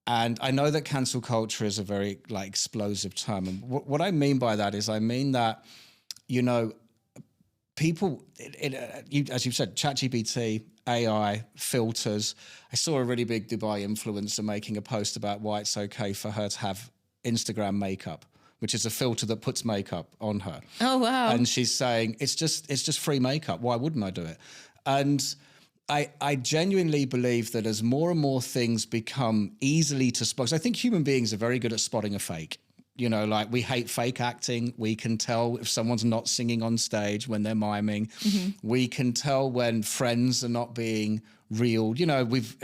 And I know that cancel culture is a very like explosive term. And what I mean by that is I mean that, you know, people, as you've said, ChatGPT, AI, filters. I saw a really big Dubai influencer making a post about why it's okay for her to have Instagram makeup, which is a filter that puts makeup on her. Oh, wow. And she's saying, it's just free makeup. Why wouldn't I do it? And I genuinely believe that as more and more things become easily to spot, 'cause I think human beings are very good at spotting a fake. You know, like we hate fake acting. We can tell if someone's not singing on stage when they're miming. Mm-hmm. We can tell when friends are not being real. You know, we've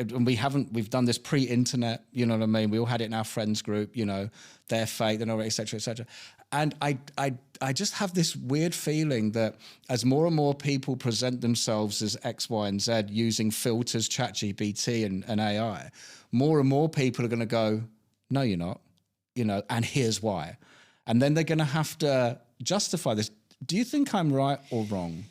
done this pre-internet, you know what I mean? We all had it in our friends group, you know, they're fake, they're not, et cetera, et cetera. And I just have this weird feeling that as more and more people present themselves as X, Y, and Z using filters, ChatGPT and AI, more and more people are going to go, no, you're not, you know, and here's why. And then they're going to have to justify this. Do you think I'm right or wrong?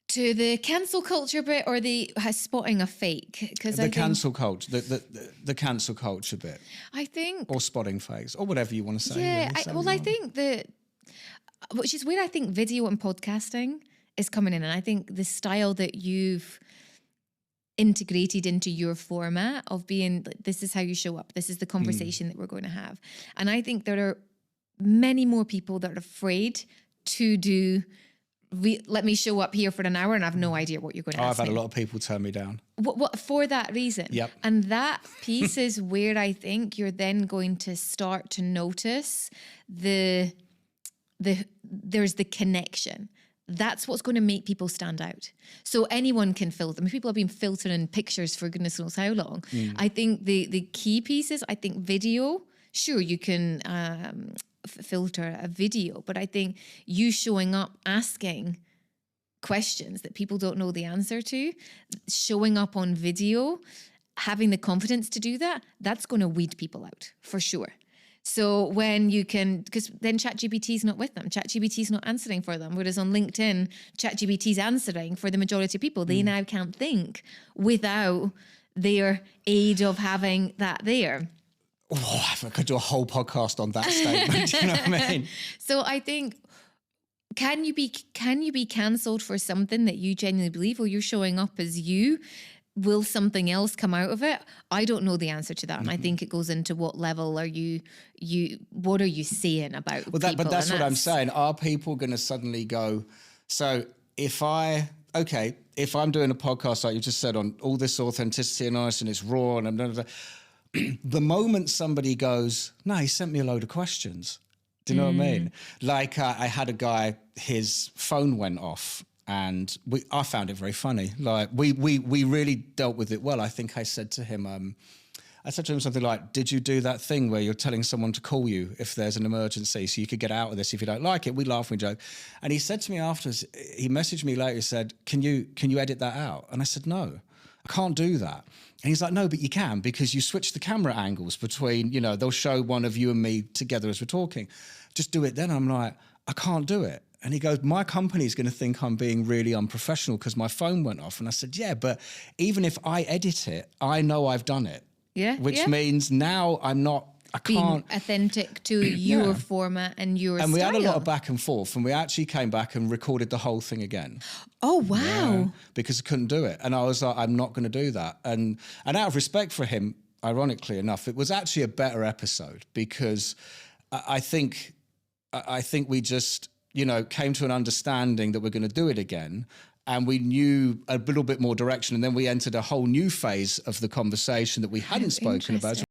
To the cancel culture bit or the spotting a fake? Because the cancel culture, the cancel culture bit. I think, or spotting fakes, or whatever you want to say. Yeah, really, I think that, which is where I think video and podcasting is coming in, and I think the style that you've integrated into your format of being, this is how you show up, this is the conversation that we're going to have, and I think there are many more people that are afraid to do. Let me show up here for an hour and I have no idea what you're going to ask I've had me. a lot of people turn me down. What for that reason? Yep. And that piece is where I think you're then going to start to notice there's the connection. That's what's going to make people stand out. So anyone can filter. I mean, people have been filtering pictures for goodness knows how long. I think the key piece is, I think video, sure, you can filter a video, but I think you showing up asking questions that people don't know the answer to, showing up on video, having the confidence to do that, that's going to weed people out for sure. So when you can, because then ChatGPT is not with them, ChatGPT is not answering for them, whereas on LinkedIn, ChatGPT is answering for the majority of people. They now can't think without their aid of having that there. Oh, I could do a whole podcast on that statement. You know what I mean? So I think, can you be cancelled for something that you genuinely believe, or you're showing up as you? Will something else come out of it? I don't know the answer to that, and I think it goes into what level are you? What are you saying about? Well, people? But that's what I'm saying. Are people going to suddenly go? So if I'm doing a podcast like you just said on all this authenticity and honesty, and it's raw and blah, blah, blah, the moment somebody goes, no, he sent me a load of questions. Do you know what I mean? Like I had a guy, his phone went off and I found it very funny. Like we really dealt with it well. I think I said to him something like, did you do that thing where you're telling someone to call you if there's an emergency so you could get out of this if you don't like it? We laugh, we joke. And he said to me afterwards, he messaged me later, he said, can you edit that out? And I said, no, I can't do that. And he's like, no, but you can, because you switch the camera angles between, you know, they'll show one of you and me together as we're talking. Just do it then. I'm like, I can't do it. And he goes, my company's going to think I'm being really unprofessional because my phone went off. And I said, yeah, but even if I edit it, I know I've done it. Yeah. Which means now I can't. Being authentic to your format and your style. And we had a lot of back and forth, and we actually came back and recorded the whole thing again. Oh, wow. Yeah, because I couldn't do it. And I was like, I'm not going to do that. And out of respect for him, ironically enough, it was actually a better episode because I think we just, you know, came to an understanding that we're going to do it again. And we knew a little bit more direction. And then we entered a whole new phase of the conversation that we hadn't spoken about.